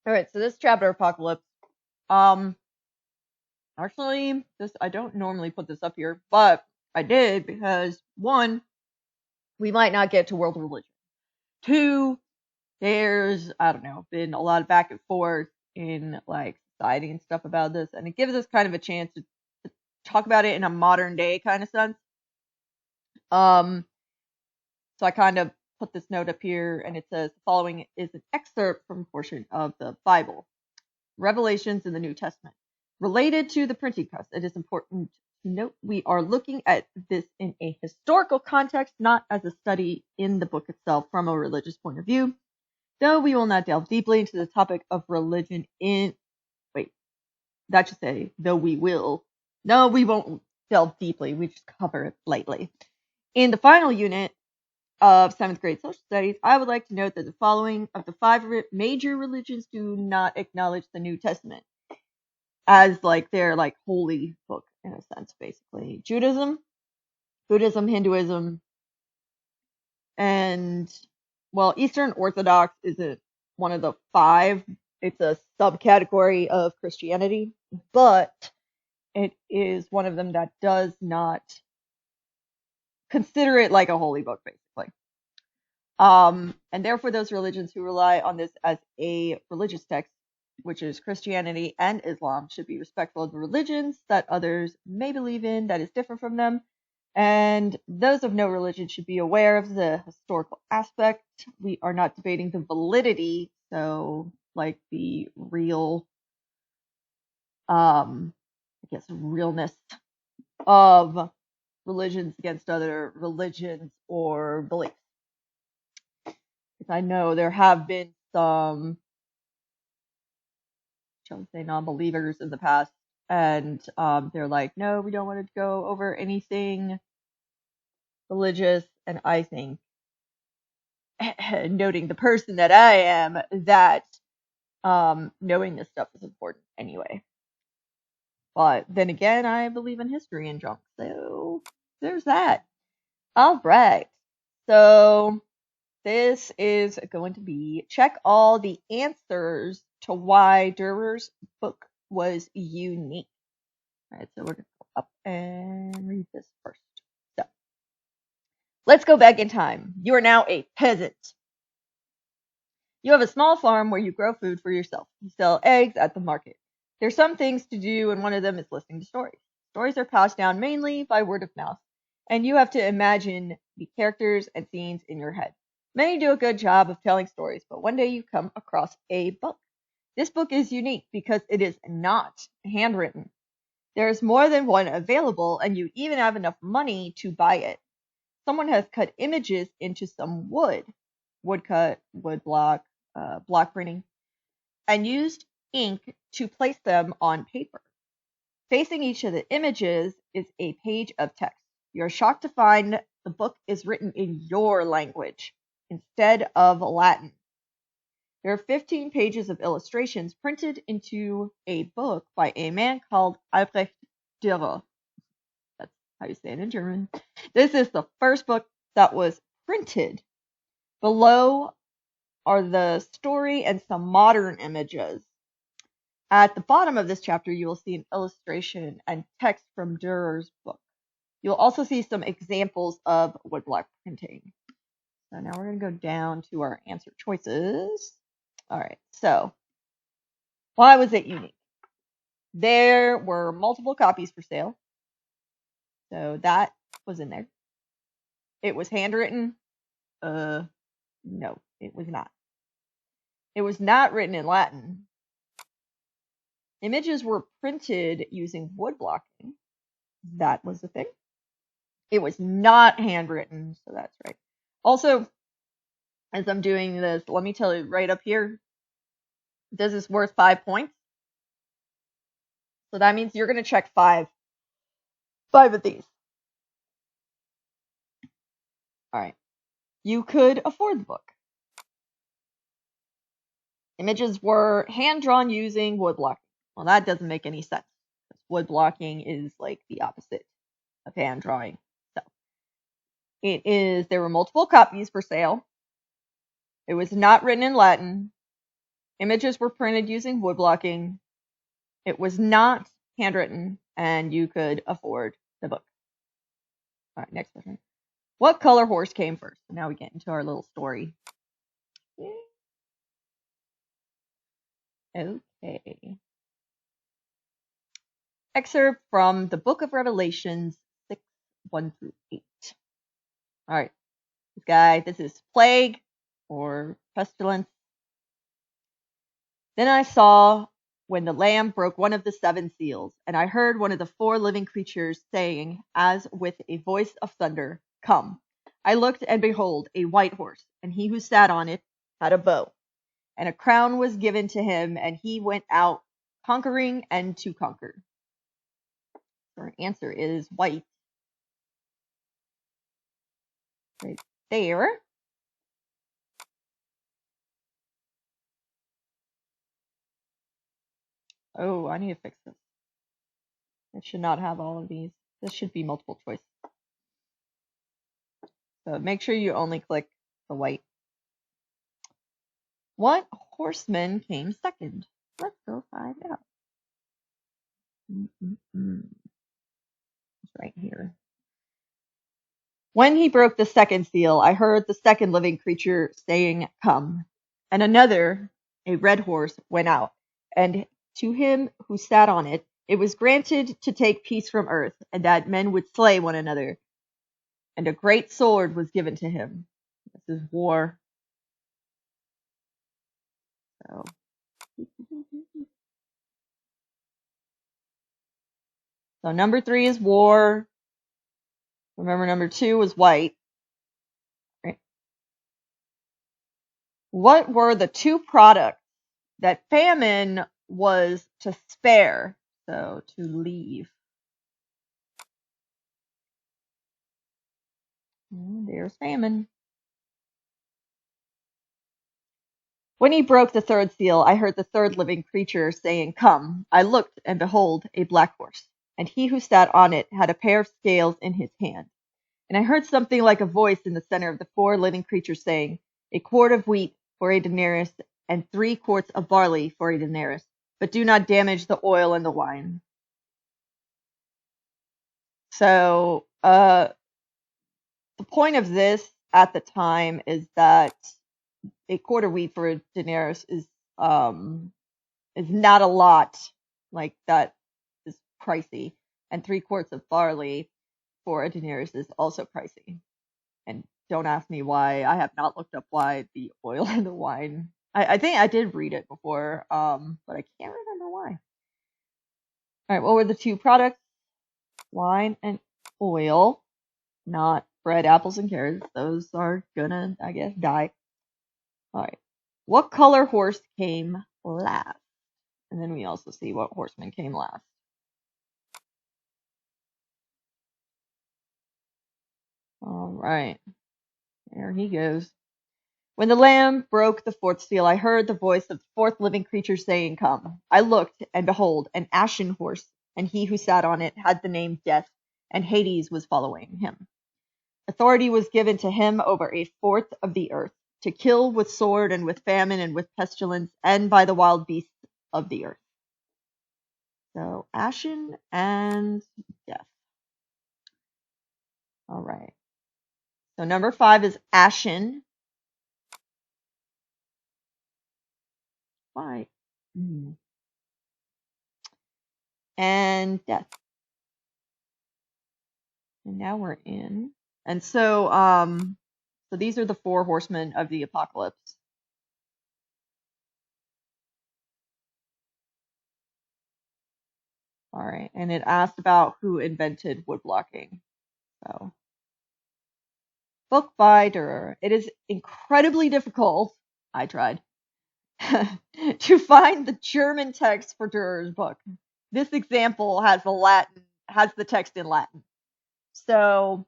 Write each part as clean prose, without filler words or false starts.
All right, so this chapter Apocalypse. Um, actually, this I don't normally put this up here, but I did because one, we might not get to world religion. Two, there's I don't know, been a lot of back and forth in like society and stuff about this, and it gives us kind of a chance to talk about it in a modern day kind of sense. Um, so I kind of put this note up here, and it says the following is an excerpt from a portion of the Bible. Revelations in the New Testament. Related to the printing press, it is important to note we are looking at this in a historical context, not as a study in the book itself from a religious point of view, though we will not delve deeply into the topic of religion in. Wait, that should say, though we will. No, we won't delve deeply, we just cover it lightly. In the final unit of 7th grade social studies, I would like to note that the following of the 5 major religions do not acknowledge the New Testament as like their like holy book in a sense, basically. Judaism, Buddhism, Hinduism, and well, Eastern Orthodox isn't one of the 5. It's a subcategory of Christianity, but it is one of them that does not consider it like a holy book, basically. And therefore, those religions who rely on this as a religious text, which is Christianity and Islam, should be respectful of the religions that others may believe in that is different from them. And those of no religion should be aware of the historical aspect. We are not debating the validity, so like the real, I guess, realness of religions against other religions or beliefs. I know there have been some, shall we say, non-believers in the past, and they're like, no, we don't want to go over anything religious, and I think, noting the person that I am, that knowing this stuff is important anyway. But then again, I believe in history and junk, so there's that. All right, so this is going to be check all the answers to why Durer's book was unique. All right, so we're going to go up and read this first. So, let's go back in time. You are now a peasant. You have a small farm where you grow food for yourself. You sell eggs at the market. There's some things to do, and one of them is listening to stories. Stories are passed down mainly by word of mouth, and you have to imagine the characters and scenes in your head. Many do a good job of telling stories, but one day you come across a book. This book is unique because it is not handwritten. There is more than one available, and you even have enough money to buy it. Someone has cut images into some woodcut, woodblock, block printing, and used ink to place them on paper. Facing each of the images is a page of text. You're shocked to find the book is written in your language instead of Latin. There are 15 pages of illustrations printed into a book by a man called Albrecht Dürer. That's how you say it in German. This is the first book that was printed. Below are the story and some modern images. At the bottom of this chapter, you will see an illustration and text from Durer's book. You'll also see some examples of woodblock printing. So now we're going to go down to our answer choices. All right, so why was it unique? There were multiple copies for sale. So that was in there. It was handwritten. No, it was not. It was not written in Latin. Images were printed using woodblocking. That was the thing. It was not handwritten, so that's right. Also, as I'm doing this, let me tell you right up here, this is worth 5 points. So that means you're going to check 5 of these. All right. You could afford the book. Images were hand-drawn using woodblocking. Well, that doesn't make any sense. Woodblocking is like the opposite of hand drawing. So there were multiple copies for sale. It was not written in Latin. Images were printed using woodblocking. It was not handwritten, and you could afford the book. All right, next question. What color horse came first? Now we get into our little story. Okay. Excerpt from the Book of Revelations 6, 1 through 8. All right, this is plague or pestilence. Then I saw when the Lamb broke one of the 7 seals, and I heard one of the 4 living creatures saying, as with a voice of thunder, "Come." I looked, and behold, a white horse, and he who sat on it had a bow, and a crown was given to him, and he went out conquering and to conquer. Our answer is white. Right there. Oh, I need to fix this. It should not have all of these. This should be multiple choice. So make sure you only click the white. What horseman came second? Let's go find out. It's right here. When he broke the 2nd seal, I heard the 2nd living creature saying, "Come." And another, a red horse, went out, and to him who sat on it, it was granted to take peace from earth, and that men would slay one another. And a great sword was given to him. This is war. So. So number 3 is war. Remember, number 2 was white. Right. What were the 2 products that famine was to spare? So to leave. There's famine. When he broke the 3rd seal, I heard the 3rd living creature saying, "Come." I looked, and behold, a black horse, and he who sat on it had a pair of scales in his hand. And I heard something like a voice in the center of the 4 living creatures saying, "A quart of wheat for a denarius, and 3 quarts of barley for a denarius, but do not damage the oil and the wine." So, the point of this at the time is that a quart of wheat for a denarius is not a lot. Like, that is pricey, and 3 quarts of barley for a denarius is also pricey. And don't ask me why. I have not looked up why the oil and the wine. I think I did read it before, but I can't remember why. All right, what were the 2 products? Wine and oil, not bread, apples, and carrots. Those are gonna, I guess, die. All right. What color horse came last? And then we also see what horseman came last. All right. There he goes. When the Lamb broke the 4th seal, I heard the voice of the 4th living creature saying, "Come." I looked, and behold, an ashen horse, and he who sat on it had the name Death, and Hades was following him. Authority was given to him over a 4th of the earth, to kill with sword and with famine and with pestilence and by the wild beasts of the earth. So, ashen and death. All right. So number 5 is ashen. Why? And death. And now we're in. And so, so these are the 4 horsemen of the apocalypse. All right. And it asked about who invented woodblocking. So, book by Durer. It is incredibly difficult. I tried to find the German text for Durer's book. This example has the text in Latin. So,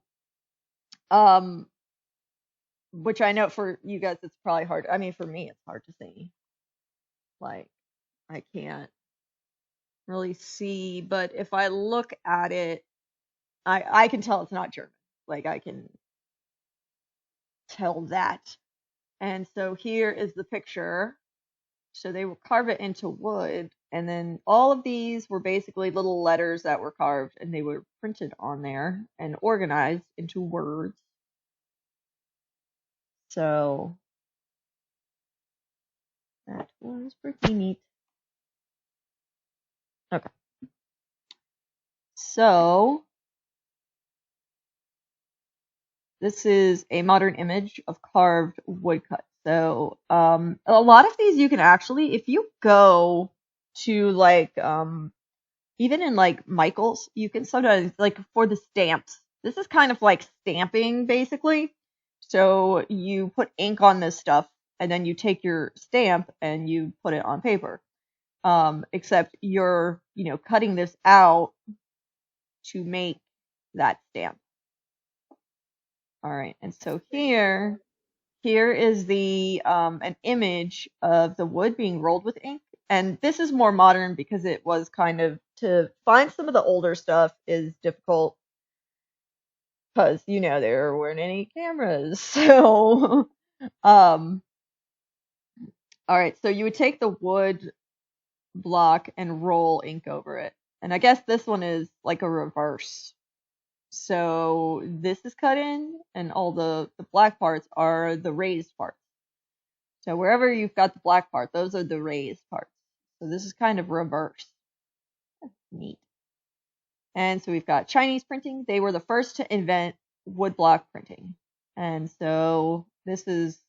which I know for you guys it's probably hard. I mean, for me it's hard to see. Like, I can't really see, but if I look at it, I can tell it's not German. Like, I can tell that. And so here is the picture. So they would carve it into wood, and then all of these were basically little letters that were carved, and they were printed on there and organized into words. So that was pretty neat. Okay. So this is a modern image of carved woodcut. So a lot of these you can actually, if you go to like even in like Michael's, you can sometimes like for the stamps. This is kind of like stamping basically. So you put ink on this stuff and then you take your stamp and you put it on paper. Except you're, cutting this out to make that stamp. All right. And so here is the an image of the wood being rolled with ink. And this is more modern because it was kind of to find some of the older stuff is difficult because there weren't any cameras. So all right, so you would take the wood block and roll ink over it. And I guess this one is like a reverse. So this is cut in and all the black parts are the raised parts. So wherever you've got the black part, those are the raised parts. So this is kind of reverse. That's neat. And so we've got Chinese printing. They were the first to invent woodblock printing. And so this is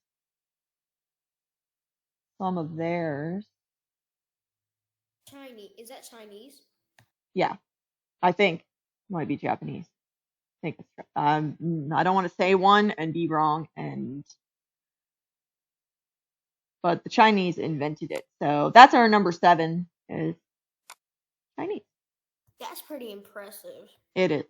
some of theirs. Chinese. Is that Chinese? Yeah, I think. Might be Japanese. I think it's, I don't want to say one and be wrong, but the Chinese invented it. So that's our number 7 is Chinese. That's pretty impressive. It is.